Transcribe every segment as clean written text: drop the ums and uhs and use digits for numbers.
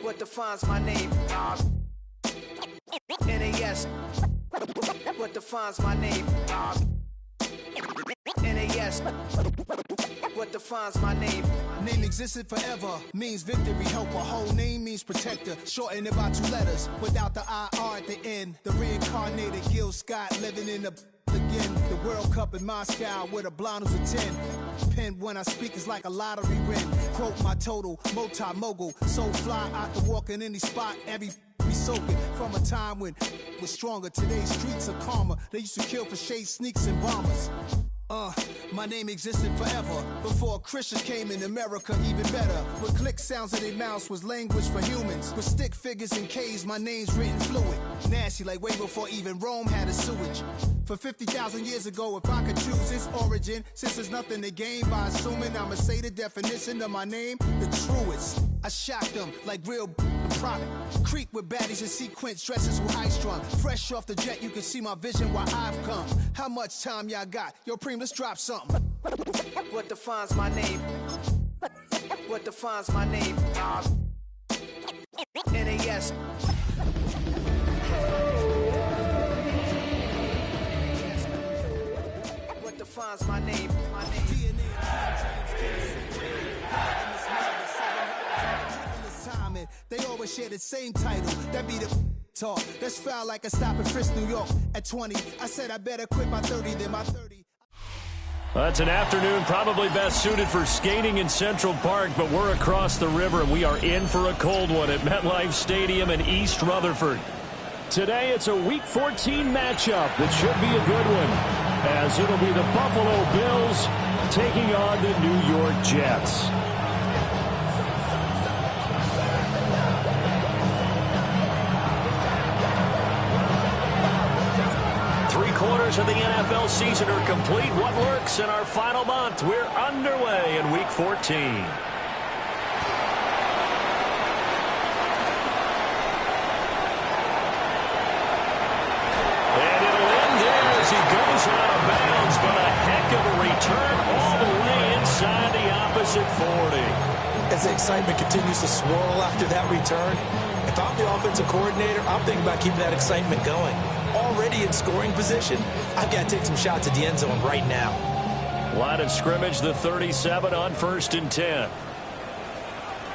what defines my name. NAS, what defines my name. NAS, what defines my name. Name existed forever, means victory, helper. Whole name means protector, shortened it by 2 letters, without the IR at the end. The reincarnated Gil Scott, living in the again. The World Cup in Moscow, with a blind who's a 10. Pen when I speak is like a lottery win. Quote my total, multi-mogul, so fly out to walk in any spot, every be soaking from a time when was stronger. Today's streets are calmer. They used to kill for shade sneaks and bombers. My name existed forever. Before Christians came in America, even better. With click sounds in their mouths was language for humans. With stick figures and K's, my name's written fluid. Nasty like way before even Rome had a sewage. For 50,000 years ago, if I could choose its origin, since there's nothing to gain by assuming I'ma say the definition of my name, the truest. I shocked them like real product. Creep with baddies and sequence dresses with high strung. Fresh off the jet, you can see my vision where I've come. How much time y'all got? Yo, Preem, let's drop something. What defines my name? What defines my name? NAS. What defines my name? My name. They always share the same title. That be the talk. That's foul like a stop in Frisk, New York. At 20, I said I better quit by 30 than my 30. It's an afternoon probably best suited for skating in Central Park, but we're across the river and we are in for a cold one at MetLife Stadium in East Rutherford. Today it's a Week 14 matchup, which should be a good one, as it'll be the Buffalo Bills taking on the New York Jets. Quarters of the NFL season are complete. What works in our final month? We're underway in Week 14. And it'll end there as he goes out of bounds, but a heck of a return all the way inside the opposite 40. As the excitement continues to swirl after that return, if I'm the offensive coordinator, I'm thinking about keeping that excitement going. Already in scoring position, I've got to take some shots at the end zone right now. Line of scrimmage, the 37 on 1st and 10.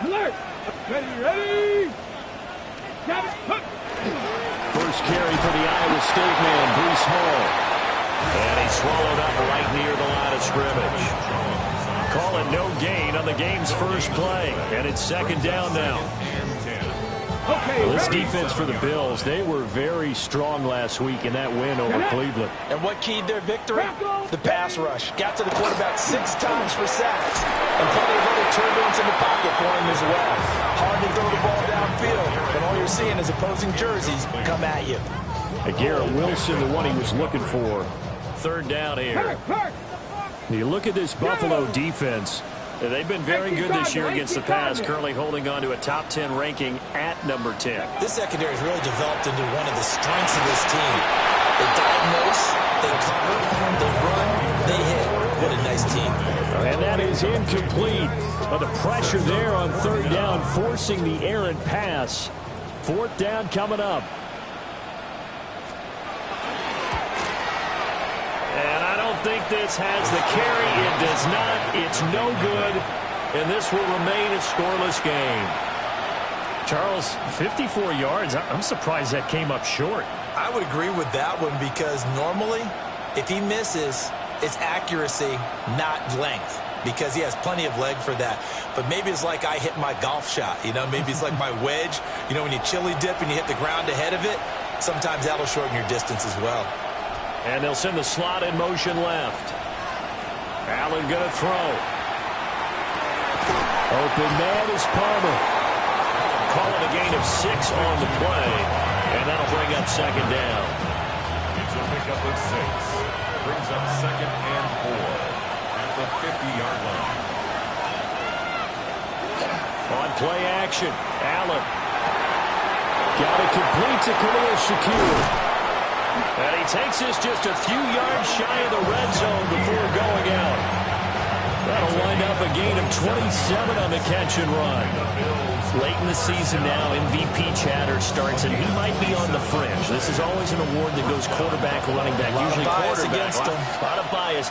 Alert! Ready! Got it! Hook. First carry for the Iowa State man, Breece Hall. And he swallowed up right near the line of scrimmage. Call it no gain on the game's first play. And it's 2nd down now. Okay, this defense for the Bills, they were very strong last week in that win over Cleveland. And what keyed their victory? The pass rush. Got to the quarterback 6 times for sacks. And plenty of other turbulence in the pocket for him as well. Hard to throw the ball downfield, but all you're seeing is opposing jerseys come at you. Garrett Wilson, the one he was looking for. 3rd down here. You look at this Buffalo defense. They've been very good this year against the pass, currently holding on to a top 10 ranking at number 10. This secondary has really developed into one of the strengths of this team. They diagnose, they cover, they run, they hit. What a nice team. And that is incomplete. But the pressure there on 3rd down, forcing the errant pass. 4th down coming up. I think this has the carry. It does not. It's no good. And this will remain a scoreless game. Charles, 54 yards. I'm surprised that came up short. I would agree with that one because normally if he misses, it's accuracy, not length, because he has plenty of leg for that. But maybe it's like I hit my golf shot. You know, maybe it's like my wedge. You know, when you chili dip and you hit the ground ahead of it, sometimes that'll shorten your distance as well. And they'll send the slot in motion left. Allen going to throw. Open man is Palmer. Calling a gain of 6 on the play. And that'll bring up 2nd down. It's a pickup of 6. Brings up 2nd and 4 at the 50-yard line. On play action, Allen. Got it complete to Khalil Shakir. And he takes this just a few yards shy of the red zone before going out. That'll wind up a gain of 27 on the catch and run. The Bills Late in the season now, MVP chatter starts, and he might be on the fringe. This is always an award that goes quarterback, running back, usually quarterback. A lot of bias.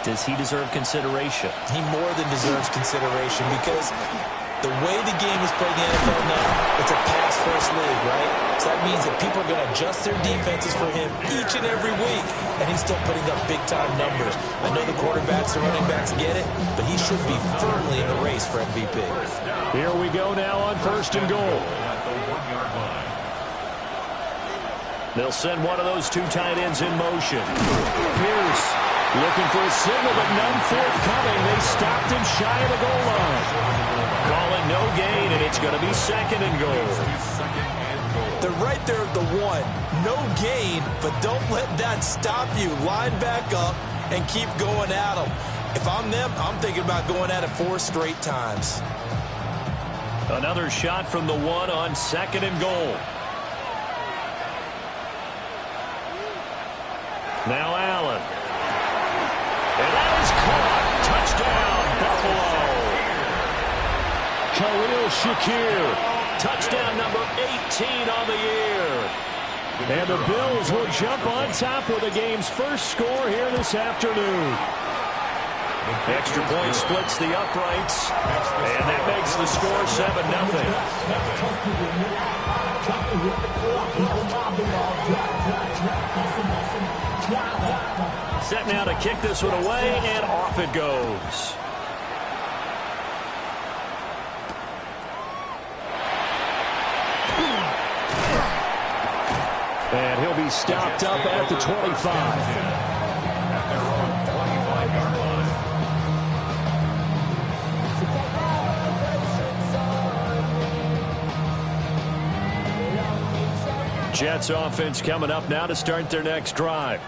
Does he deserve consideration? He more than deserves consideration because the way the game is played in the NFL now, it's a pass-first league, right? So that means that people are going to adjust their defenses for him each and every week, and he's still putting up big-time numbers. I know the quarterbacks and running backs get it, but he should be firmly in the race for MVP. Here we go now on 1st and goal. They'll send one of those two tight ends in motion. Pierce looking for a signal, but none forthcoming. They stopped him shy of the goal line. Calling no gain, and it's going to be 2nd and goal. They're right there at the 1. No gain, but don't let that stop you. Line back up and keep going at them. If I'm them, I'm thinking about going at it 4 straight times. Another shot from the 1 on 2nd and goal. Now Allen. And that is caught. Touchdown, Buffalo. Khalil Shakir. Touchdown number 18 on the year. And the Bills will jump on top with the game's first score here this afternoon. Extra point splits the uprights, and that makes the score 7-0. Set now to kick this one away, and off it goes. And he'll be stopped up at the 25. Jets offense coming up now to start their next drive.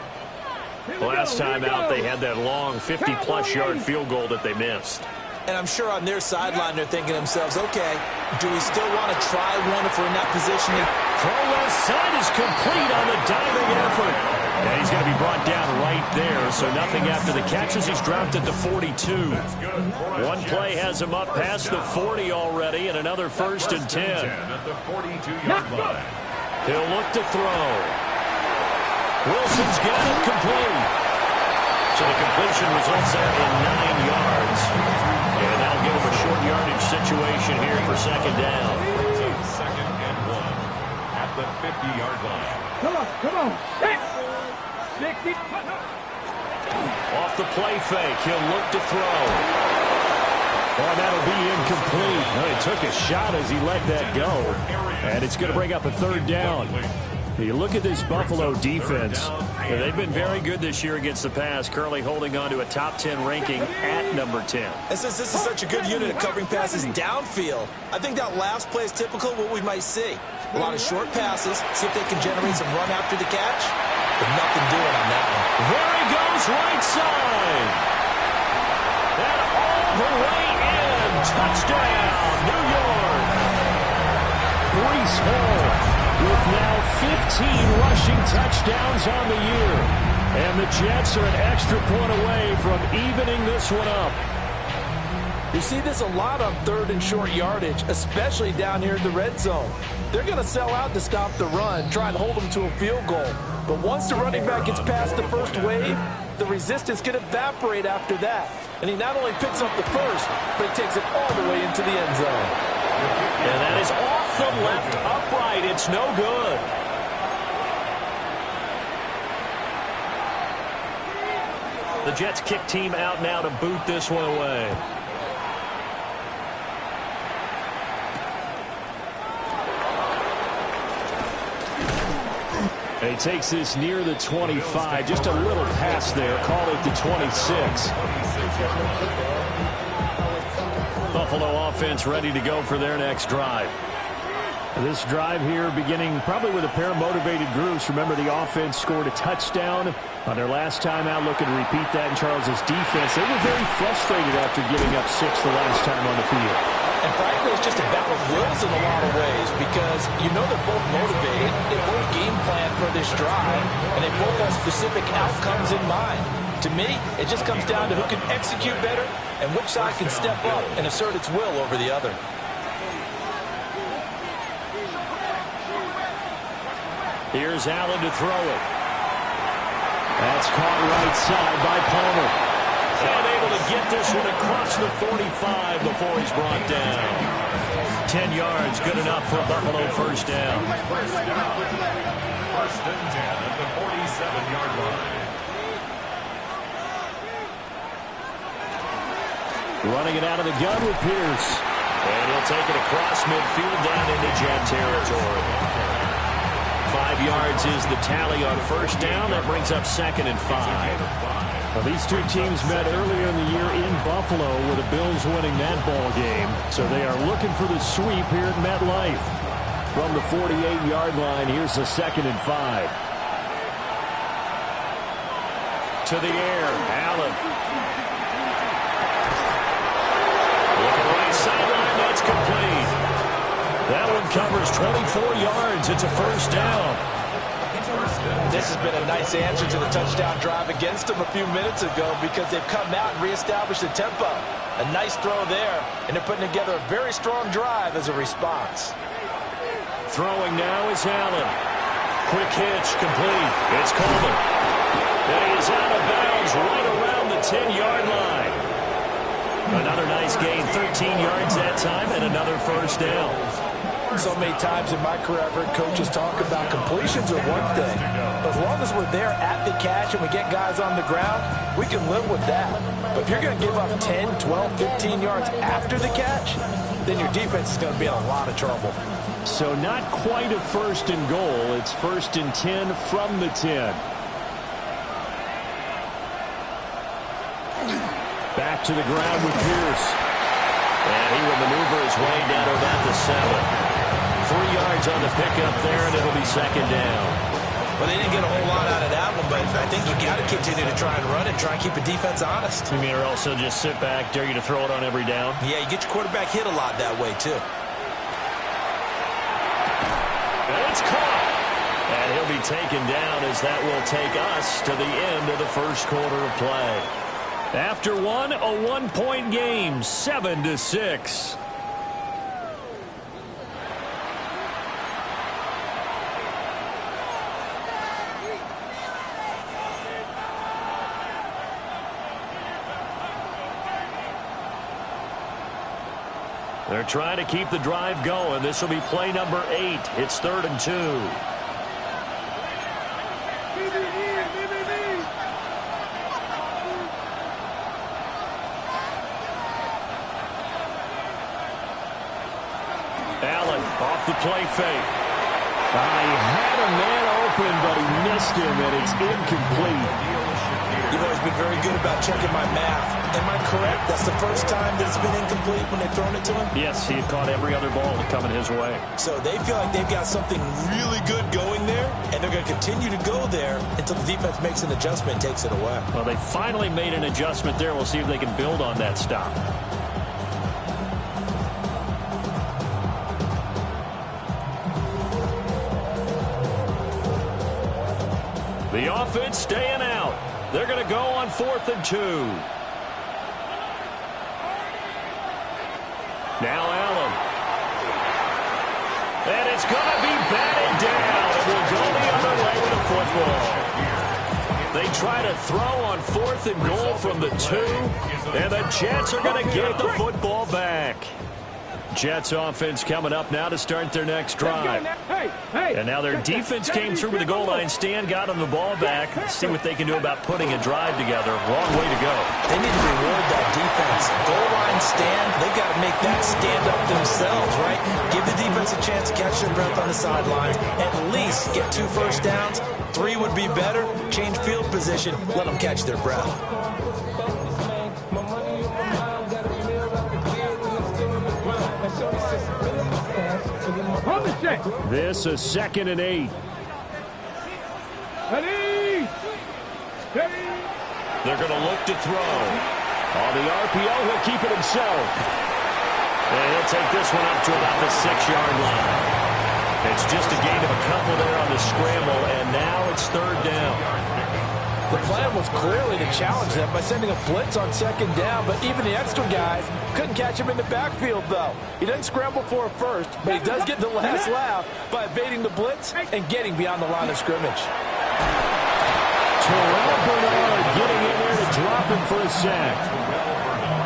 Last time out, they had that long 50-plus yard field goal that they missed. And I'm sure on their sideline they're thinking to themselves, okay, do we still want to try one if we're in that position? Throw left side is complete on the diving effort. And he's going to be brought down right there, so nothing after the catches. He's dropped at the 42. One play has him up past the 40 already, and another 1st and 10. At the 42-yard line. He'll look to throw. Wilson's got it complete. So the completion results there in 9 yards. And that'll give him a short yardage situation here for 2nd down. 2nd and 1 at the 50-yard line. Come on. Off the play fake, he'll look to throw. Oh, that'll be incomplete. No, he took a shot as he let that go. And it's going to bring up a 3rd down. You look at this Buffalo defense. They've been very good this year against the pass, currently holding on to a top 10 ranking at number 10. And since this is such a good unit at covering passes downfield, I think that last play is typical of what we might see. A lot of short passes, see if they can generate some run after the catch, but nothing doing on that one. There he goes, right side. And all the way in. Touchdown, New York. Breece Hall with now 15 rushing touchdowns on the year. And the Jets are an extra point away from evening this one up. You see this a lot on 3rd and short yardage, especially down here in the red zone. They're going to sell out to stop the run, try and hold them to a field goal. But once the running back gets past the first wave, the resistance can evaporate after that. And he not only picks up the first, but he takes it all the way into the end zone. And that is off the left upright. It's no good. The Jets kick team out now to boot this one away. And he takes this near the 25. Just a little pass there. Call it the 26. Buffalo offense ready to go for their next drive. This drive here beginning probably with a pair of motivated groups. Remember, the offense scored a touchdown on their last time out, looking to repeat that in Charles's defense. They were very frustrated after giving up 6 the last time on the field. And frankly, it's just a battle of wills in a lot of ways because you know they're both motivated, they both game plan for this drive, and they both have specific outcomes in mind. To me, it just comes down to who can execute better and which side can step up and assert its will over the other. Here's Allen to throw it. That's caught right side by Palmer. And able to get this one across the 45 before he's brought down. 10 yards, good enough for a Buffalo first down. First and 10 at the 47-yard line. Running it out of the gun with Pierce. And he'll take it across midfield down into Jet territory. 5 yards is the tally on first down. That brings up 2nd and 5. Well, these two teams met earlier in the year in Buffalo with the Bills winning that ball game. So they are looking for the sweep here at MetLife. From the 48-yard line, here's the 2nd and 5. To the air, Allen. Looking right sideline, that's complete. That one covers 24 yards. It's a first down. This has been a nice answer to the touchdown drive against them a few minutes ago because they've come out and reestablished the tempo. A nice throw there, and they're putting together a very strong drive as a response. Throwing now is Allen. Quick hitch, complete. It's Coleman. And he is out of bounds right around the 10-yard line. Another nice gain, 13 yards that time, and another first down. So many times in my career, I've heard coaches talk about completions are one thing. But as long as we're there at the catch and we get guys on the ground, we can live with that. But if you're going to give up 10, 12, 15 yards after the catch, then your defense is going to be in a lot of trouble. So not quite a first and goal. It's 1st and 10 from the 10. Back to the ground with Pierce. And he will maneuver his way down to about the 7. 3 yards on the pickup there, and it'll be 2nd down. Well, they didn't get a whole lot out of that one, but I think you got to continue to try and run and try and keep the defense honest. You mean, or also just sit back, dare you to throw it on every down? Yeah, you get your quarterback hit a lot that way, too. And it's caught. And he'll be taken down as that will take us to the end of the first quarter of play. After one, a 1-point game, 7-6. They're trying to keep the drive going. This will be play number 8. It's 3rd and 2. Allen off the play fake. He had a man open, but he missed him, and it's incomplete. You've always been very good about checking my math. Am I correct? That's the first time that it's been incomplete when they've thrown it to him? Yes, he had caught every other ball coming his way. So they feel like they've got something really good going there, and they're going to continue to go there until the defense makes an adjustment and takes it away. Well, they finally made an adjustment there. We'll see if they can build on that stop. The offense staying out. They're going to go on 4th and 2. Now Allen. And it's going to be batted down. It will go the other way with the football. They try to throw on 4th and goal from the 2. And the Jets are going to get the football back. Jets offense coming up now to start their next drive. And now their defense came through with the goal line stand, got them the ball back. Let's see what they can do about putting a drive together. Long way to go. They need to reward that defense. Goal line stand, they've got to make that stand up themselves, right? Give the defense a chance to catch their breath on the sidelines. At least get 2 first downs. 3 would be better. Change field position. Let them catch their breath. This is 2nd and 8. They're going to look to throw. On the RPO, he'll keep it himself. And he'll take this one up to about the 6-yard line. It's just a gain of a couple there on the scramble, and now it's 3rd down. The plan was clearly to challenge them by sending a blitz on second down, but even the extra guys couldn't catch him in the backfield, though. He doesn't scramble for a first, but he does get the last laugh by evading the blitz and getting beyond the line of scrimmage. Terrell Bernard getting in there to drop him for a sack.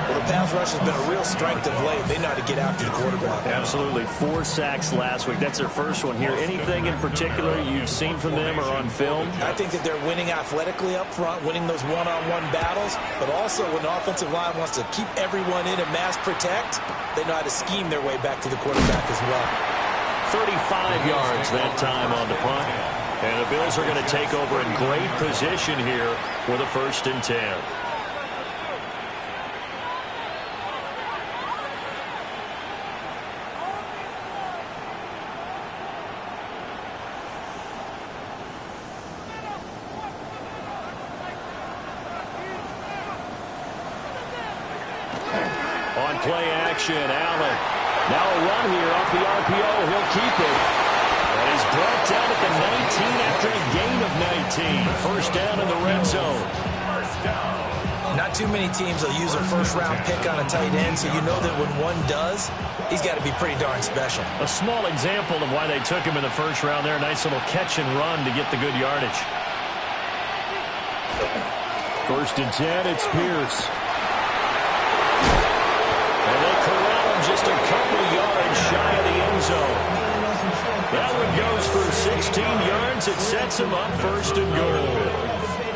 Well, the pass rush has been a real strength of late. They know how to get after the quarterback. Absolutely. 4 sacks last week. That's their first one here. Anything in particular you've seen from them or on film? I think that they're winning athletically up front, winning those one-on-one battles, but also when the offensive line wants to keep everyone in and mass protect, they know how to scheme their way back to the quarterback as well. 35 yards that time on the punt. And the Bills are going to take over in great position here with a 1st and 10. On play action, Allen. Now a run here off the RPO. He'll keep it. And he's brought down at the 19 after a gain of 19. 1st down in the red zone. Not too many teams will use a first-round pick on a tight end, so you know that when one does, he's got to be pretty darn special. A small example of why they took him in the 1st round there. Nice little catch and run to get the good yardage. 1st and 10, it's Pierce. And they corral him just a couple yards shy of the end zone. That one goes for 16 yards. It sets him up 1st and goal.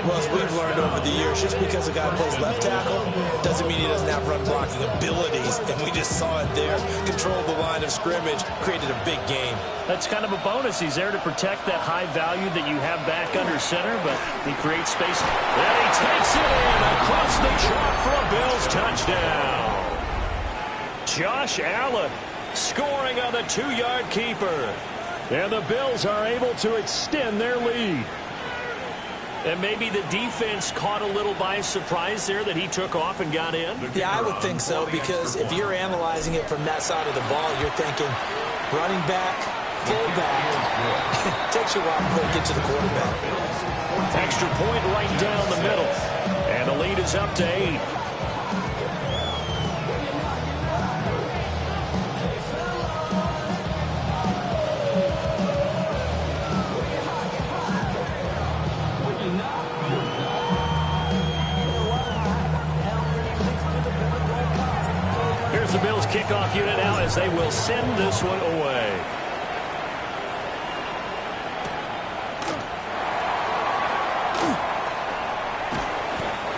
Well, as we've learned over the years, just because a guy plays left tackle doesn't mean he doesn't have run blocking abilities. And we just saw it there. Controlled the line of scrimmage, created a big game. That's kind of a bonus. He's there to protect that high value that you have back under center, but he creates space. And he takes it in across the chalk for a Bills touchdown. Josh Allen scoring on the 2-yard keeper. And the Bills are able to extend their lead. And maybe the defense caught a little by surprise there that he took off and got in? Yeah, I would think so, because if you're analyzing it from that side of the ball, you're thinking running back, fullback. Takes you a while before it gets to the quarterback. Extra point right down the middle. And the lead is up to 8. The Bills kickoff unit now as they will send this one away.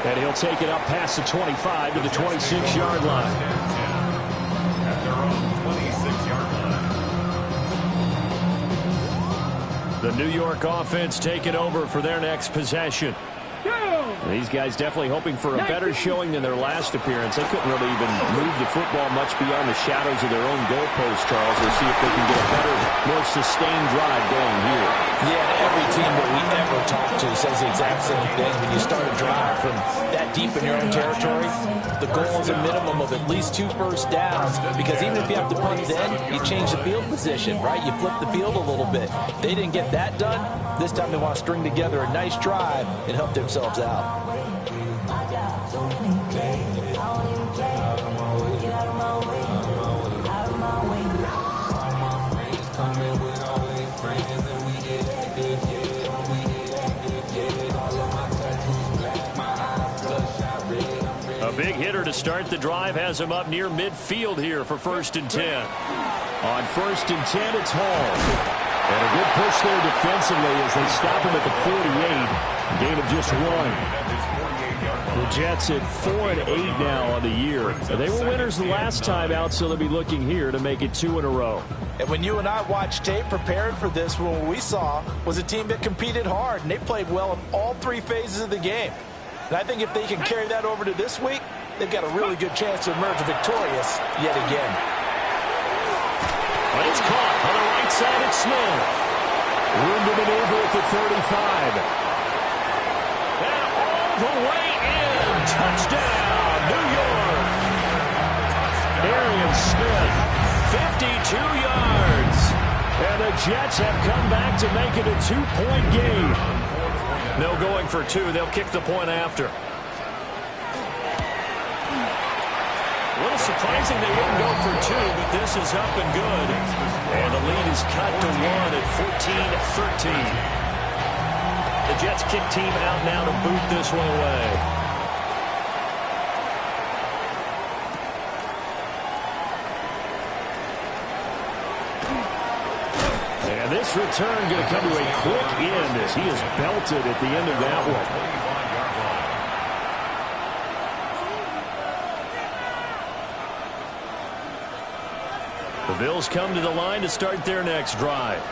And he'll take it up past the 25 to the 26-yard line. At their own 26-yard line. The New York offense taking over for their next possession. These guys definitely hoping for a better showing than their last appearance. They couldn't really even move the football much beyond the shadows of their own goalpost, Charles. They'll see if they can get a better, more sustained drive going here. Yeah, every team that we ever talk to says the exact same thing. When you start a drive from that deep in your own territory, the goal is a minimum of at least 2 first downs, because even if you have to punt then, you change the field position, right? You flip the field a little bit. They didn't get that done. This time they want to string together a nice drive and help themselves out. A big hitter to start the drive has him up near midfield here for 1st and 10. On 1st and 10, it's Hall. And a good push there defensively as they stop him at the 48. Gain of just 1. The Jets at 4-8 now on the year. They were winners the last time out, so they'll be looking here to make it 2 in a row. And when you and I watched tape preparing for this, what we saw was a team that competed hard, and they played well in all 3 phases of the game. And I think if they can carry that over to this week, they've got a really good chance to emerge victorious yet again. But it's caught on the right side at Smith. Room to maneuver at the 35. And all the way in. Touchdown, New York. Arian Smith, 52 yards. And the Jets have come back to make it a 2-point game. No going for two. They'll kick the point after. A little surprising they wouldn't go for two, but this is up and good. And the lead is cut to 1 at 14-13. The Jets kick team out now to boot this one away. And this return going to come to a quick end as he is belted at the end of that one. The Bills come to the line to start their next drive.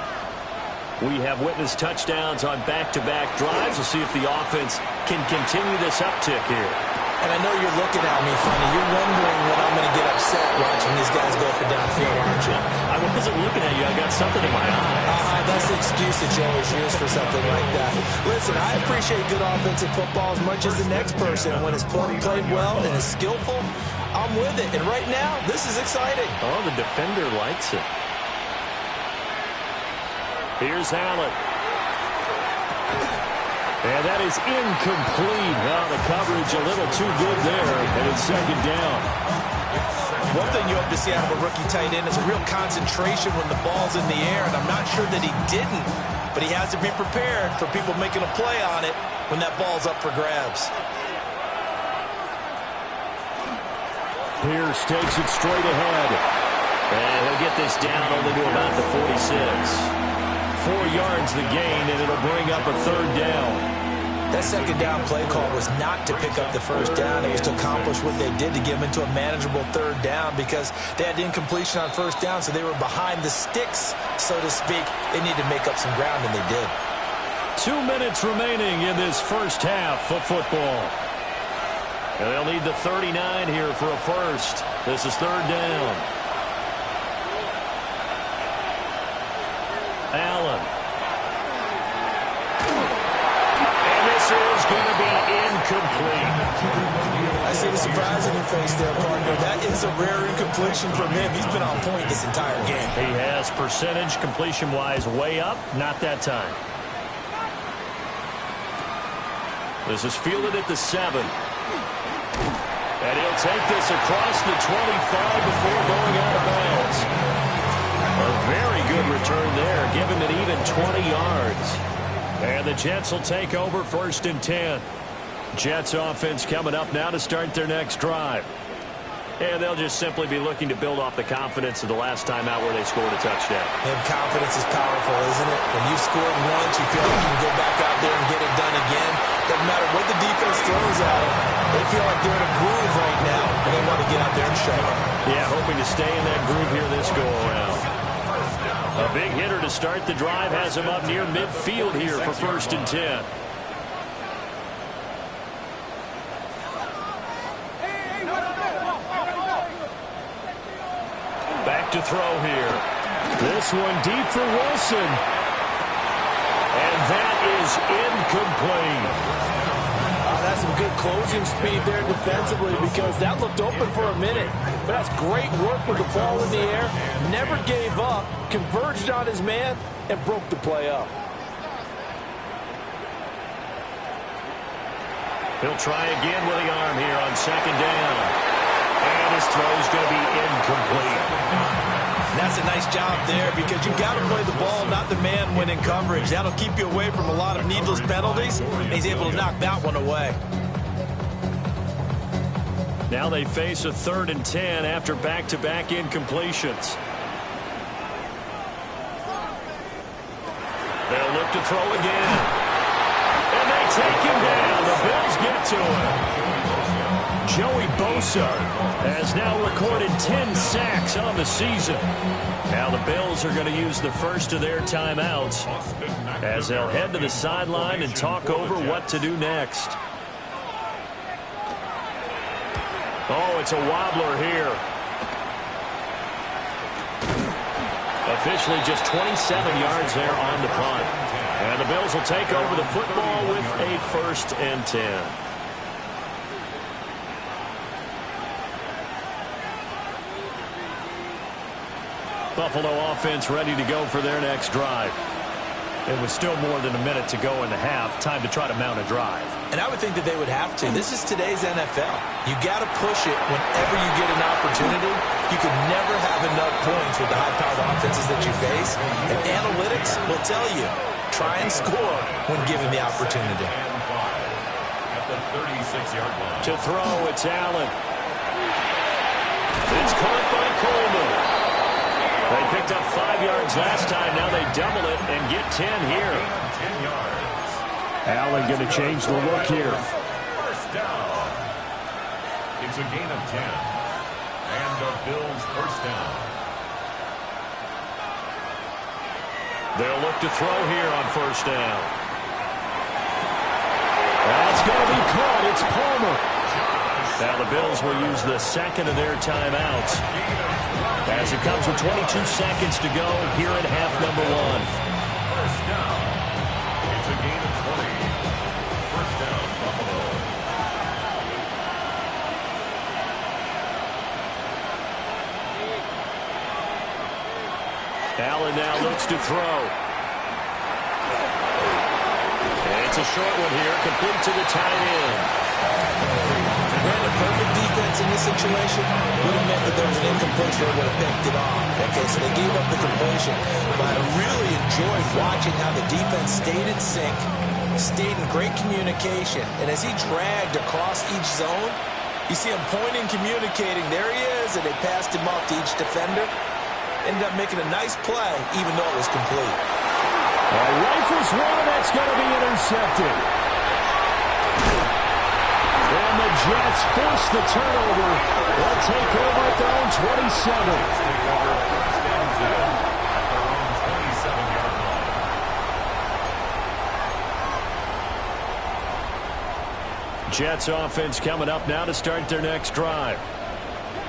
We have witnessed touchdowns on back-to-back drives. We'll see if the offense can continue this uptick here. And I know you're looking at me funny. You're wondering when I'm going to get upset watching these guys go up and down field, aren't you? I wasn't looking at you. I got something in my eye. That's the excuse that you always use for something like that. Listen, I appreciate good offensive football as much as the next person. When it's played well and is skillful, I'm with it. And right now, this is exciting. Oh, the defender likes it. Here's Allen. And that is incomplete. Well, the coverage a little too good there, and it's second down. One thing you hope to see out of a rookie tight end is a real concentration when the ball's in the air, and I'm not sure that he didn't, but he has to be prepared for people making a play on it when that ball's up for grabs. Pierce takes it straight ahead. And he'll get this down only to about the 46. 4 yards the gain, and it'll bring up a third down. That second down play call was not to pick up the first down. It was to accomplish what they did to get them into a manageable third down because they had incompletion on first down, so they were behind the sticks, so to speak. They needed to make up some ground, and they did. 2 minutes remaining in this first half of football. And they'll need the 39 here for a first. This is third down. Allen. And this is going to be incomplete. I see the surprise in your face there, partner. That is a rare incompletion from him. He's been on point this entire game. He has percentage completion-wise way up. Not that time. This is fielded at the 7. And he'll take this across the 25 before going out of bounds. A very good return there, giving it even 20 yards. And the Jets will take over first and 10. Jets offense coming up now to start their next drive. And they'll just simply be looking to build off the confidence of the last time out where they scored a touchdown. And confidence is powerful, isn't it? When you've scored once, you feel like you can go back out there and get it done again. Doesn't matter what the defense throws at them. They feel like they're in a groove right now, and they want to get out there and show it. Yeah, hoping to stay in that groove here this go-around. A big hitter to start the drive has him up near midfield here for first and 10. Back to throw here. This one deep for Wilson. And that is incomplete. That's some good closing speed there defensively because that looked open for a minute. But that's great work with the ball in the air. Never gave up, converged on his man, and broke the play up. He'll try again with the arm here on second down. And his throw is going to be incomplete. That's a nice job there because you've got to play the ball, not the man when in coverage. That'll keep you away from a lot of needless penalties, and he's able to knock that one away. Now they face a third and 10 after back-to-back incompletions. They'll look to throw again. And they take him down. The Bills get to him. Joey Bosa has now recorded 10 sacks on the season. Now the Bills are going to use the first of their timeouts as they'll head to the sideline and talk over what to do next. Oh, it's a wobbler here. Officially just 27 yards there on the punt. And the Bills will take over the football with a first and 10. Buffalo offense ready to go for their next drive. It was still more than a minute to go in the half. Time to try to mount a drive. And I would think that they would have to. This is today's NFL. You got to push it whenever you get an opportunity. You can never have enough points with the high-powered offenses that you face. And analytics will tell you, try and score when given the opportunity. At the 36-yard line. To throw, it's Allen. It's caught by Coleman. They picked up 5 yards last time. Now they double it and get 10 here. 10 yards. Allen going to change the look here. First down. It's a gain of 10. And the Bills first down. They'll look to throw here on first down. That's going to be caught. It's Palmer. Now the Bills will use the second of their timeouts as it comes with 22 seconds to go here in half number 1. First down. It's a gain of 20. First down, Buffalo. Allen now looks to throw. And it's a short one here, complete to the tight end. Brandon, perfect defense in this situation would have meant that there was an incompletion or would have picked it off. Okay, so they gave up the completion. But I really enjoyed watching how the defense stayed in sync, stayed in great communication. And as he dragged across each zone, you see him pointing, communicating. There he is, and they passed him off to each defender. Ended up making a nice play, even though it was complete. Rifles one, that's going to be intercepted. And the Jets force the turnover. They'll take over at their own 27. Take over first and 10 at their own 27-yard line. Jets offense coming up now to start their next drive.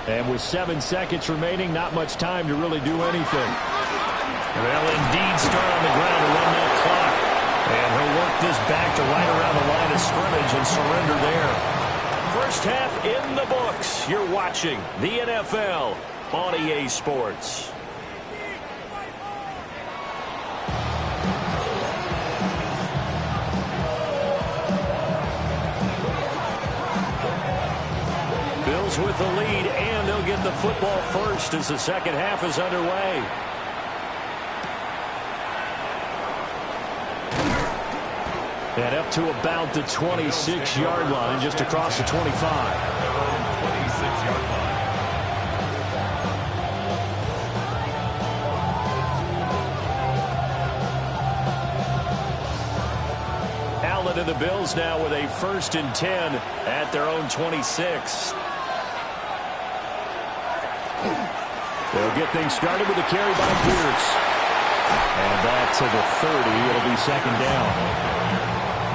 And with 7 seconds remaining, not much time to really do anything. They'll indeed start on the ground to run that clock. And he'll work this back to right around the line of scrimmage and surrender there. First half in the books. You're watching the NFL on EA Sports. Bills with the lead, and they'll get the football first as the second half is underway. And up to about the 26-yard line, just across the 25. 26-yard line. Allen and the Bills now with a 1st and 10 at their own 26. They'll get things started with a carry by Pierce. And back to the 30. It'll be second down.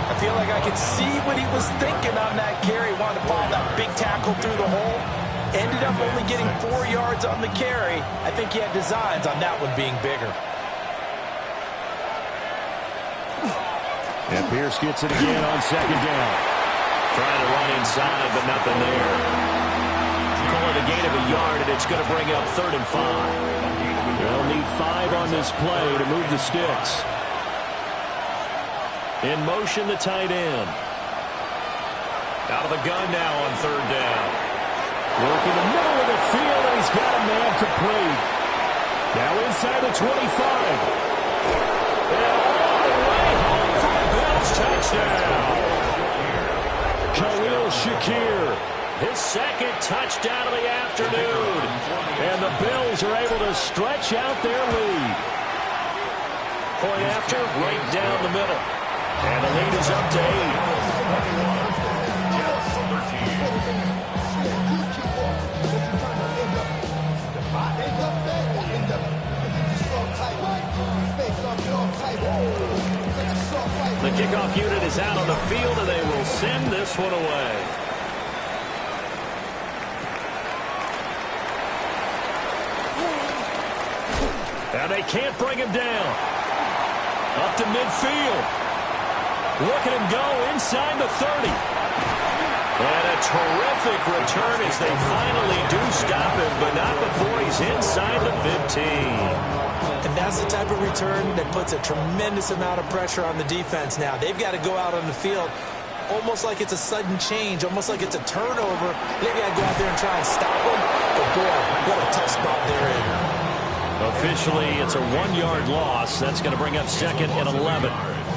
I feel like I could see what he was thinking on that carry. Wanted to follow that big tackle through the hole. Ended up only getting 4 yards on the carry. I think he had designs on that one being bigger. And Pierce gets it again on second down. Trying to run inside, but nothing there. Call it a gain of a yard, and it's going to bring up 3rd and 5. They'll need 5 on this play to move the sticks. In motion, the tight end. Out of the gun now on 3rd down. Working the middle of the field, and he's got a man complete. Now inside the 25. And all the way home for the Bills touchdown. Khalil Shakir, his second touchdown of the afternoon. And the Bills are able to stretch out their lead. Point after, right down the middle. And the lead is up to 8. The kickoff unit is out on the field, and they will send this one away. And they can't bring him down. Up to midfield. Look at him go inside the 30. And a terrific return as they finally do stop him, but not before he's inside the 15. And that's the type of return that puts a tremendous amount of pressure on the defense now. They've got to go out on the field almost like it's a sudden change, almost like it's a turnover. They've got to go out there and try and stop them. But, boy, what a tough spot they're in. Officially, it's a 1-yard loss. That's going to bring up 2nd and 11.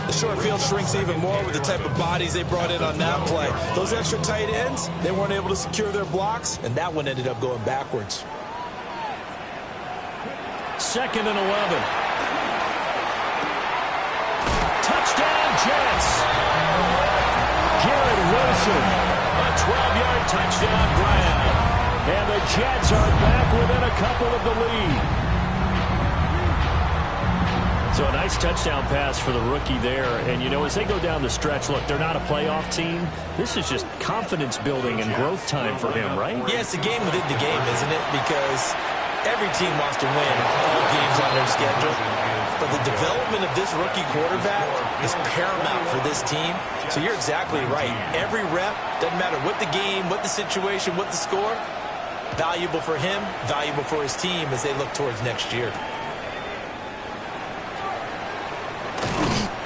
The short field shrinks even more with the type of bodies they brought in on that play. Those extra tight ends, they weren't able to secure their blocks, and that one ended up going backwards. 2nd and 11. Touchdown, Jets. Garrett Wilson, a 12-yard touchdown grab. And the Jets are back within a couple of the lead. So a nice touchdown pass for the rookie there. And, you know, as they go down the stretch, look, they're not a playoff team. This is just confidence building and growth time for him, right? Yeah, it's a game within the game, isn't it? Because every team wants to win all games on their schedule. But the development of this rookie quarterback is paramount for this team. So you're exactly right. Every rep, doesn't matter what the game, what the situation, what the score, valuable for him, valuable for his team as they look towards next year.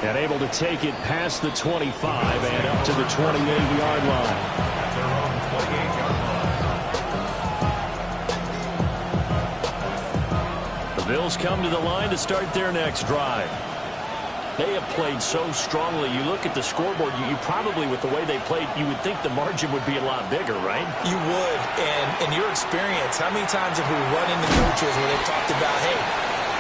And able to take it past the 25 and up to the 28-yard line. At their own 28-yard line. The Bills come to the line to start their next drive. They have played so strongly. You look at the scoreboard, you probably, with the way they played, you would think the margin would be a lot bigger, right? You would. And in your experience, how many times have we run into coaches where they've talked about, hey,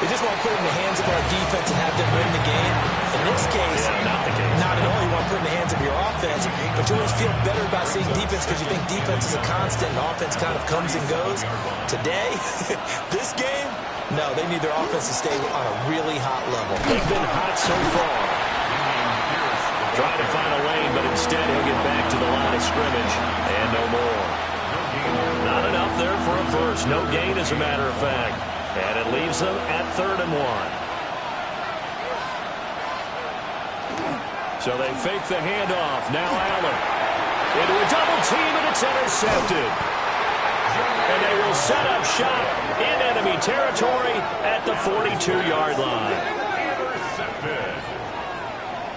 we just want to put it in the hands of our defense and have them win the game? In this case, not the case. Not at all. You want to put it in the hands of your offense, but you always feel better about seeing defense because you think defense is a constant and offense kind of comes and goes. Today, this game, no, they need their offense to stay on a really hot level. They've been hot so far. Trying to find a lane, but instead he'll get back to the line of scrimmage and no more. Not enough there for a first. No gain, as a matter of fact. And it leaves them at 3rd and 1. So they fake the handoff. Now Allen into a double team, and it's intercepted. And they will set up shop in enemy territory at the 42-yard line. Intercepted.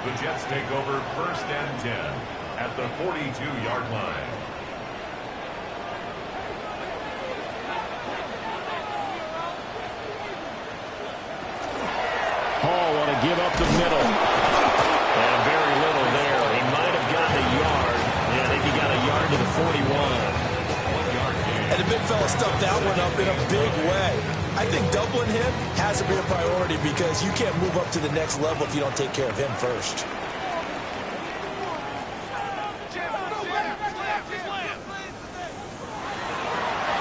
The Jets take over 1st and 10 at the 42-yard line. Hall want to give up the middle. And very little there. He might have gotten a yard. Yeah, I think he got a yard to the 41. And the big fella stuffed that one up in a big way. I think doubling him has to be a priority because you can't move up to the next level if you don't take care of him first.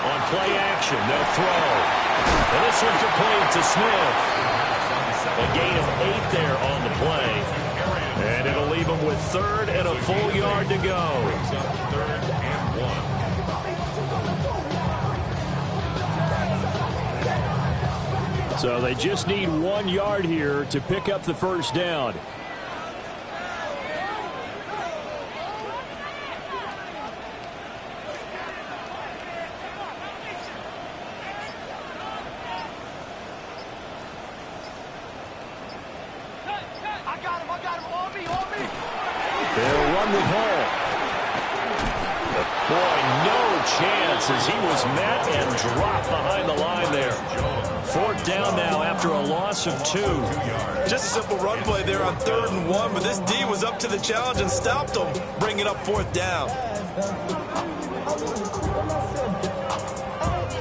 On play action, they'll throw. And this one's complete to Smith. A gain of 8 there on the play. And it'll leave them with 3rd and a full yard to go. 3rd and 1. So they just need 1 yard here to pick up the first down. They'll run with Hall. Boy, no chance as he was met and dropped behind the line there. 4th down now after a loss of 2. Just a simple run play there on 3rd and 1, but this D was up to the challenge and stopped them, bringing up 4th down.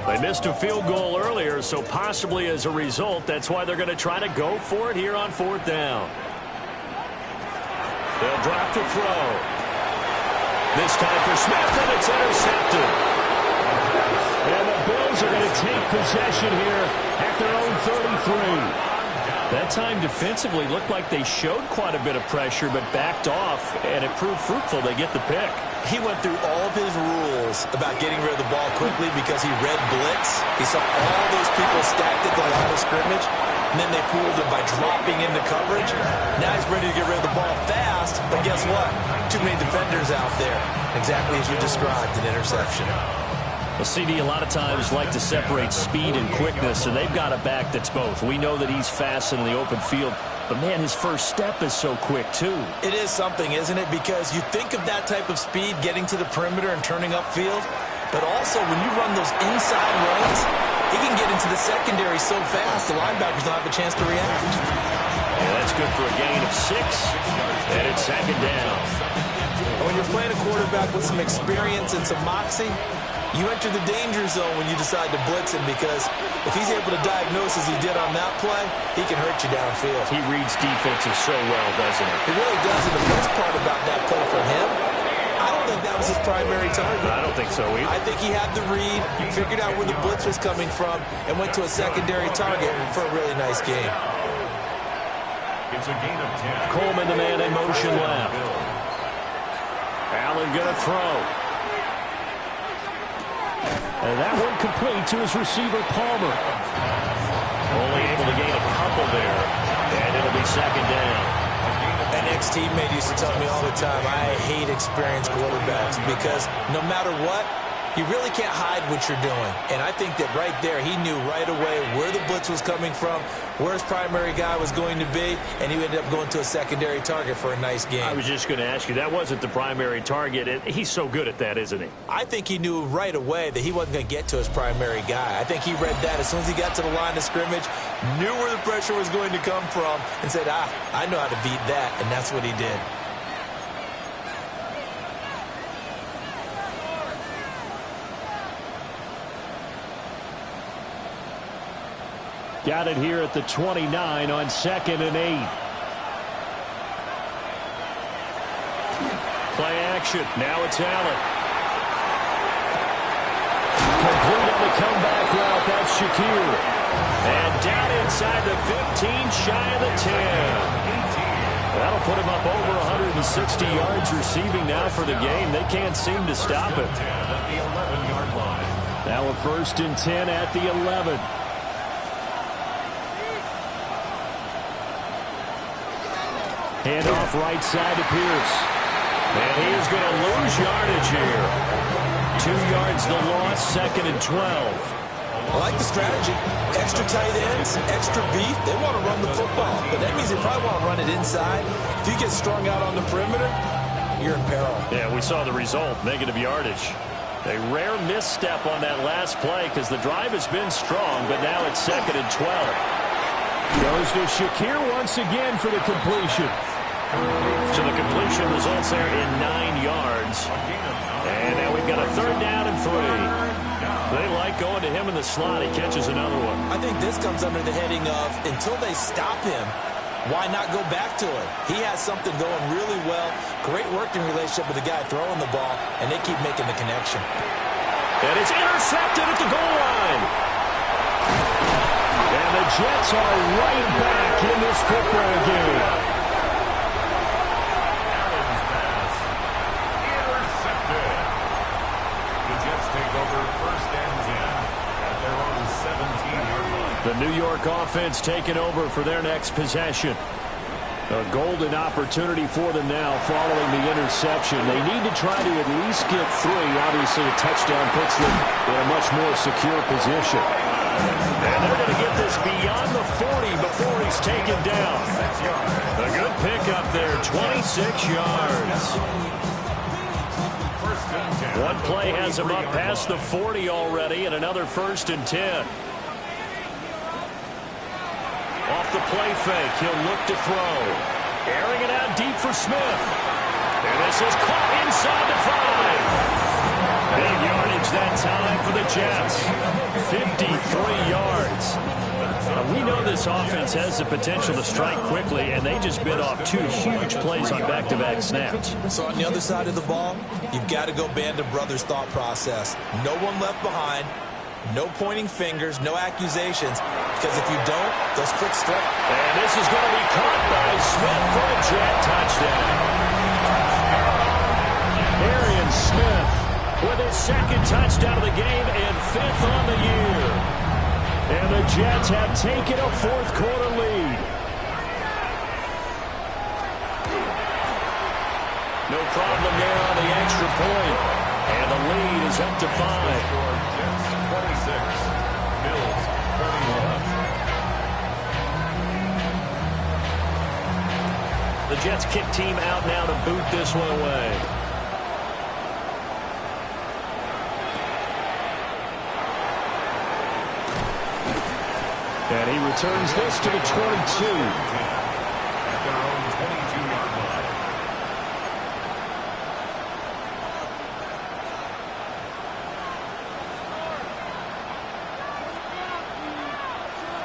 They missed a field goal earlier, so possibly as a result, that's why they're going to try to go for it here on 4th down. They'll drop the throw. This time for Smith, and it's intercepted. And the Bills are going to take possession here at their own 33. That time defensively looked like they showed quite a bit of pressure but backed off, and it proved fruitful. They get the pick. He went through all of his rules about getting rid of the ball quickly because he read blitz. He saw all those people stacked at the line of scrimmage, and then they fooled him by dropping into coverage. Now he's ready to get rid of the ball fast, but guess what? Too many defenders out there. Exactly as you described, an interception. Well, CD, a lot of times like to separate speed and quickness, and they've got a back that's both. We know that he's fast in the open field, but, man, his first step is so quick, too. It is something, isn't it? Because you think of that type of speed getting to the perimeter and turning upfield, but also when you run those inside runs, he can get into the secondary so fast the linebackers don't have a chance to react. Yeah, that's good for a gain of 6, and it's second down. When you're playing a quarterback with some experience and some moxie, you enter the danger zone when you decide to blitz him, because if he's able to diagnose as he did on that play, he can hurt you downfield. He reads defenses so well, doesn't he? He really does, and the best part about that play for him, I don't think that was his primary target. I don't think so either. I think he had the read, figured out where the blitz was coming from, and went to a secondary target for a really nice game. It's a gain of 10. Coleman, the man in motion left. Allen going to throw. And that one complete to his receiver, Palmer. Only able to gain a couple there, and it'll be second down. An ex-teammate used to tell me all the time, I hate experienced quarterbacks because no matter what, you really can't hide what you're doing. And I think that right there, he knew right away where the blitz was coming from, where his primary guy was going to be, and he ended up going to a secondary target for a nice game. I was just going to ask you, that wasn't the primary target, and he's so good at that, isn't he? I think he knew right away that he wasn't going to get to his primary guy. I think he read that as soon as he got to the line of scrimmage, knew where the pressure was going to come from, and said, I know how to beat that, and that's what he did. Got it here at the 29 on 2nd and 8. Play action. Now it's Allen. Complete on the comeback route. That's Shakir. And down inside the 15, shy of the 10. That'll put him up over 160 yards receiving now for the game. They can't seem to stop it. At the 11-yard line. Now a 1st and 10 at the 11. Hand off right side to Pierce. And he is going to lose yardage here. 2 yards the loss, 2nd and 12. I like the strategy. Extra tight ends, extra beef. They want to run the football, but that means they probably want to run it inside. If you get strung out on the perimeter, you're in peril. Yeah, we saw the result, negative yardage. A rare misstep on that last play because the drive has been strong, but now it's 2nd and 12. Goes to Shakir once again for the completion. So the completion results there in 9 yards. And now we've got a 3rd down and 3. They like going to him in the slot. He catches another one. I think this comes under the heading of until they stop him, why not go back to it? He has something going really well. Great working relationship with the guy throwing the ball, and they keep making the connection. And it's intercepted at the goal line. And the Jets are right back in this football game. Allen's pass. Intercepted. The Jets take over 1st and 10 at their own 17-yard line. The New York offense taking over for their next possession. A golden opportunity for them now following the interception. They need to try to at least get 3. Obviously, a touchdown puts them in a much more secure position. And they're going to get this beyond the 40 before he's taken down. A good pickup there, 26 yards. One play has him up past the 40 already, and another 1st and 10. Off the play fake, he'll look to throw. Airing it out deep for Smith. And this is caught inside the 5. Big yardage that time for the Jets. 53 yards. Now, we know this offense has the potential to strike quickly, and they just bit off 2 huge plays on back-to-back snaps. So on the other side of the ball, you've got to go band of brothers thought process. No one left behind. No pointing fingers, no accusations, because if you don't, those quick strike. And this is going to be caught by Smith for a Jet touchdown. Arian Smith with his 2nd touchdown of the game and 5th on the year. And the Jets have taken a 4th quarter lead. No problem there on the extra point. And the lead is up to 5. Bills 31. The Jets kick team out now to boot this one away. And he returns this to the 22. At their own 22-yard line.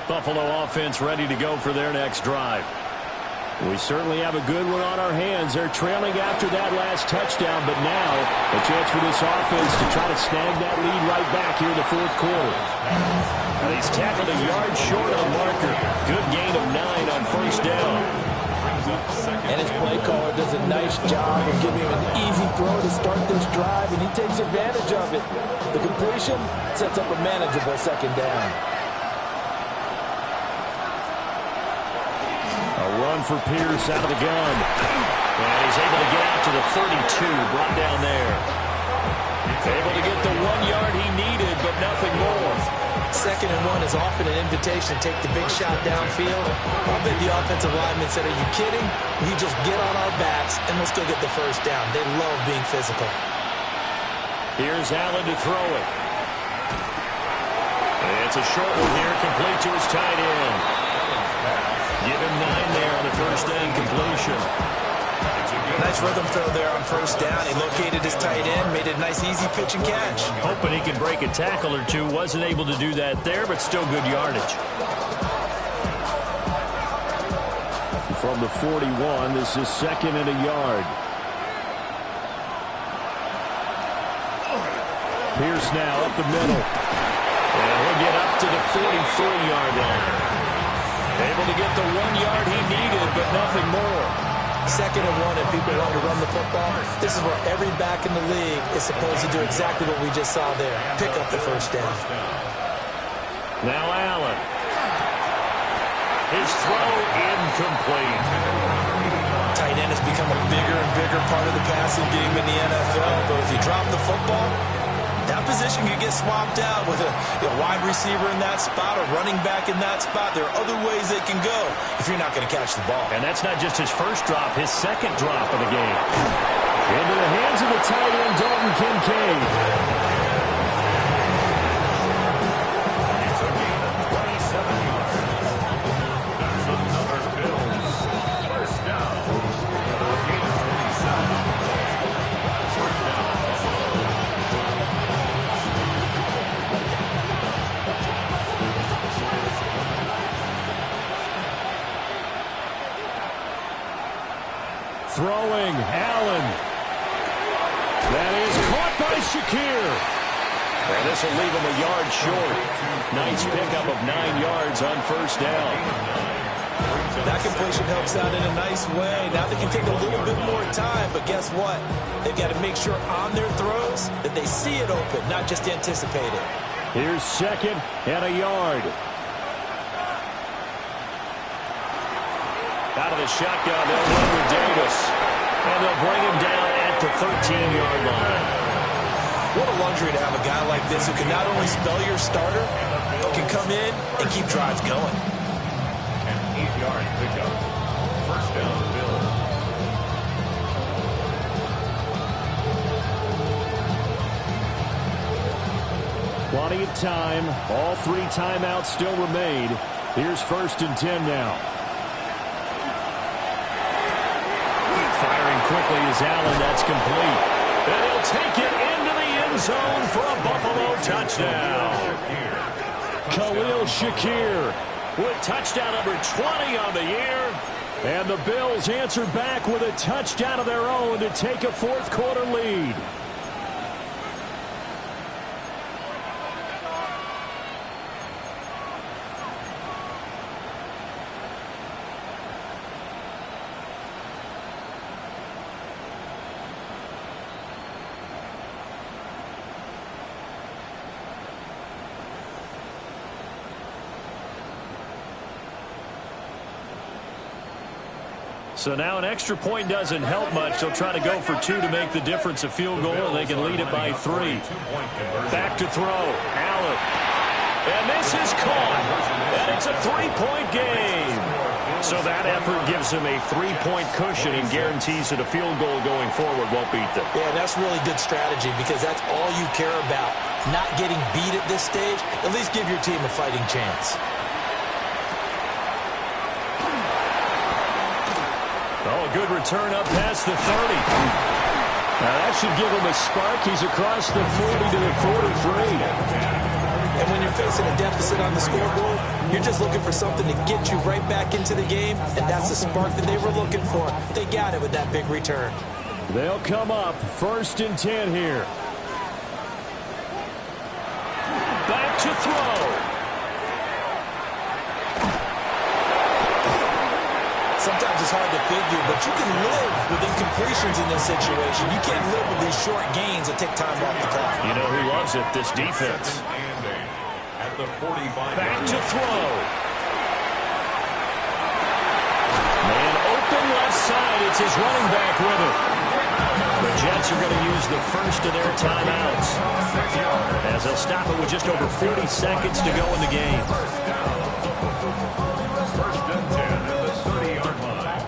Buffalo offense ready to go for their next drive. We certainly have a good one on our hands. They're trailing after that last touchdown, but now a chance for this offense to try to snag that lead right back here in the fourth quarter. And he's tackled a yard short on marker. Good gain of 9 on first down. And his play caller does a nice job of giving him an easy throw to start this drive, and he takes advantage of it. The completion sets up a manageable second down. A run for Pierce out of the gun. And he's able to get out to the 32, brought down there. Able to get the 1 yard he needed, but nothing more. 2nd and 1 is often an invitation to take the big shot downfield. I bet the offensive lineman said, "Are you kidding? We just get on our backs and we'll still get the first down." They love being physical. Here's Allen to throw it. And it's a short one here, complete to his tight end. Give him 9 there on the first down completion. Nice rhythm throw there on first down. He located his tight end, made it a nice easy pitch and catch. Hoping he can break a tackle or two. Wasn't able to do that there, but still good yardage. From the 41, this is 2nd and a yard. Pierce now up the middle. And he'll get up to the 43-yard line. Able to get the 1 yard he needed, but nothing more. 2nd and 1, and people want to run the football. This is where every back in the league is supposed to do exactly what we just saw there. Pick up the first down. Now Allen. His throw incomplete. Tight end has become a bigger and bigger part of the passing game in the NFL, but if you drop the football, that position can get swapped out with a wide receiver in that spot, a running back in that spot. There are other ways they can go if you're not going to catch the ball. And that's not just his first drop, his second drop of the game. Into the hands of the tight end, Dalton Kincaid. It's a gain of 27 yards. That's another Bills first down. A gain of 27. First down. Throwing, Allen. That is caught by Shakir. And this will leave him a yard short. Nice pickup of 9 yards on first down. That completion helps out in a nice way. Now they can take a little bit more time, but guess what? They've got to make sure on their throws that they see it open, not just anticipate it. Here's 2nd and a yard. Out of the shotgun, they'll run with Davis. And they'll bring him down at the 13-yard line. What a luxury to have a guy like this who can not only spell your starter, but can come in and keep drives going. An 8-yard pickup. First down, Bills. Plenty of time. All 3 timeouts still remain. Here's 1st and 10 now. Firing quickly is Allen. That's complete. And he'll take it into the end zone for a Buffalo touchdown. Khalil Shakir with touchdown number 20 on the year. And the Bills answer back with a touchdown of their own to take a fourth quarter lead. So now an extra point doesn't help much. They'll try to go for 2 to make the difference a field goal, and they can lead it by 3. Back to throw. Allen. And this is caught. And it's a 3-point game. So that effort gives him a 3-point cushion and guarantees that a field goal going forward won't beat them. Yeah, that's really good strategy because that's all you care about. Not getting beat at this stage. At least give your team a fighting chance. Oh, a good return up past the 30. Now that should give him a spark. He's across the 40 to the 43. And when you're facing a deficit on the scoreboard, you're just looking for something to get you right back into the game, and that's the spark that they were looking for. They got it with that big return. They'll come up 1st and 10 here. Back to throw. Sometimes it's hard to figure, but you can live with incompletions in this situation. You can't live with these short gains that take time off the clock. You know who loves it? This defense. Back to throw. Man open left side. It's his running back with it. The Jets are going to use the first of their timeouts, as they'll stop it with just over 40 seconds to go in the game. 1st and 10 at the 30-yard line.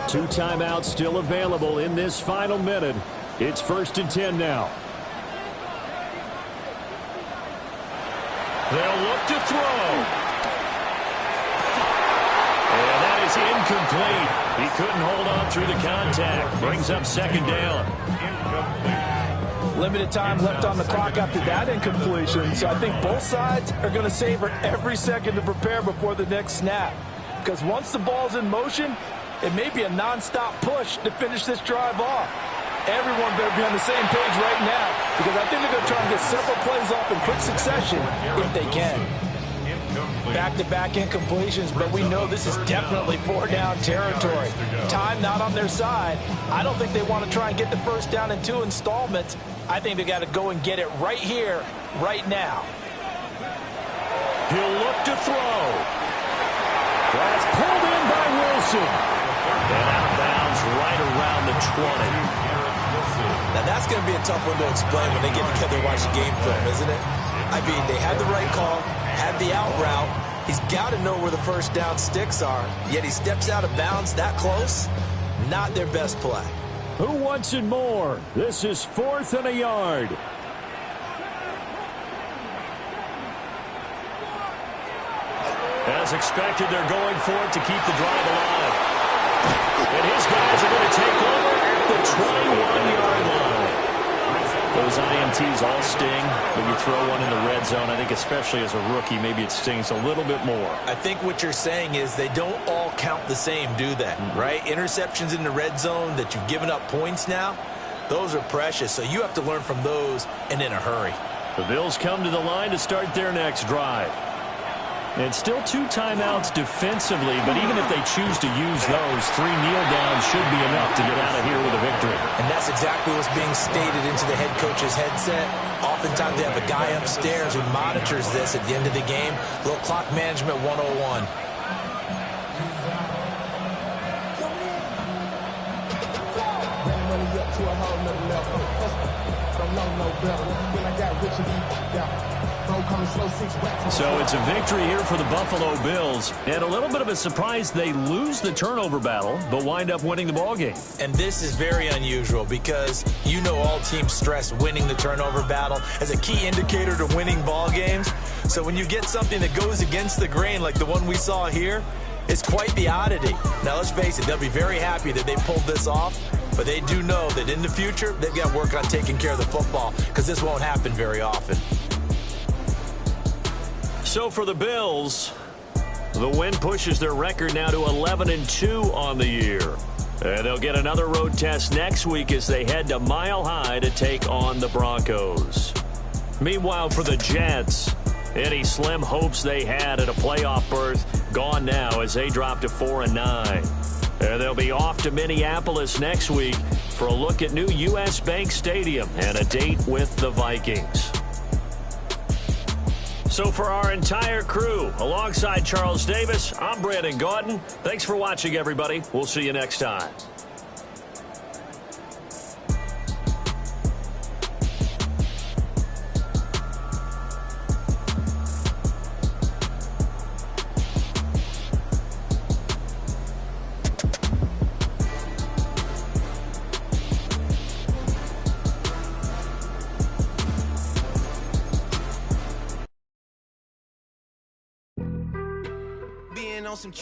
2 timeouts still available in this final minute. It's 1st and 10 now. They'll look to throw. And that is incomplete. He couldn't hold on through the contact. Brings up 2nd down. Limited time left on the clock after that incompletion, so I think both sides are going to savor every second to prepare before the next snap. Because once the ball's in motion, it may be a nonstop push to finish this drive off. Everyone better be on the same page right now, because I think they're going to try and get several plays off in quick succession if they can. Back-to-back incompletions, but we know this is definitely 4-down territory. Time not on their side. I don't think they want to try and get the first down in 2 installments. I think they got to go and get it right here, right now. He'll look to throw. That's pulled in by Wilson. And out of bounds right around the 20. Now, that's going to be a tough one to explain when they get together and watch the game film, isn't it? I mean, they had the right call, had the out route. He's got to know where the first down sticks are, yet he steps out of bounds that close. Not their best play. Who wants it more? This is 4th and a yard. As expected, they're going for it to keep the drive alive. And his guys are going to take over at the 21-yard line. Those INTs all sting. When you throw one in the red zone, I think especially as a rookie, maybe it stings a little bit more. I think what you're saying is they don't all count the same, do they? Right? Interceptions in the red zone that you've given up points now, those are precious. So you have to learn from those and in a hurry. The Bills come to the line to start their next drive. And still 2 timeouts defensively, but even if they choose to use those, 3 kneel downs should be enough to get out of here with a victory. And that's exactly what's being stated into the head coach's headset. Oftentimes they have a guy upstairs who monitors this at the end of the game. Little clock management 101. So it's a victory here for the Buffalo Bills. And a little bit of a surprise, they lose the turnover battle, but wind up winning the ballgame. And this is very unusual because you know all teams stress winning the turnover battle as a key indicator to winning ball games. So when you get something that goes against the grain like the one we saw here, it's quite the oddity. Now let's face it, they'll be very happy that they pulled this off, but they do know that in the future they've got to work on taking care of the football because this won't happen very often. So for the Bills, the win pushes their record now to 11-2 on the year. And they'll get another road test next week as they head to Mile High to take on the Broncos. Meanwhile, for the Jets, any slim hopes they had at a playoff berth gone now as they drop to 4-9. And they'll be off to Minneapolis next week for a look at new U.S. Bank Stadium and a date with the Vikings. So for our entire crew, alongside Charles Davis, I'm Brandon Gaudin. Thanks for watching, everybody. We'll see you next time. Being on some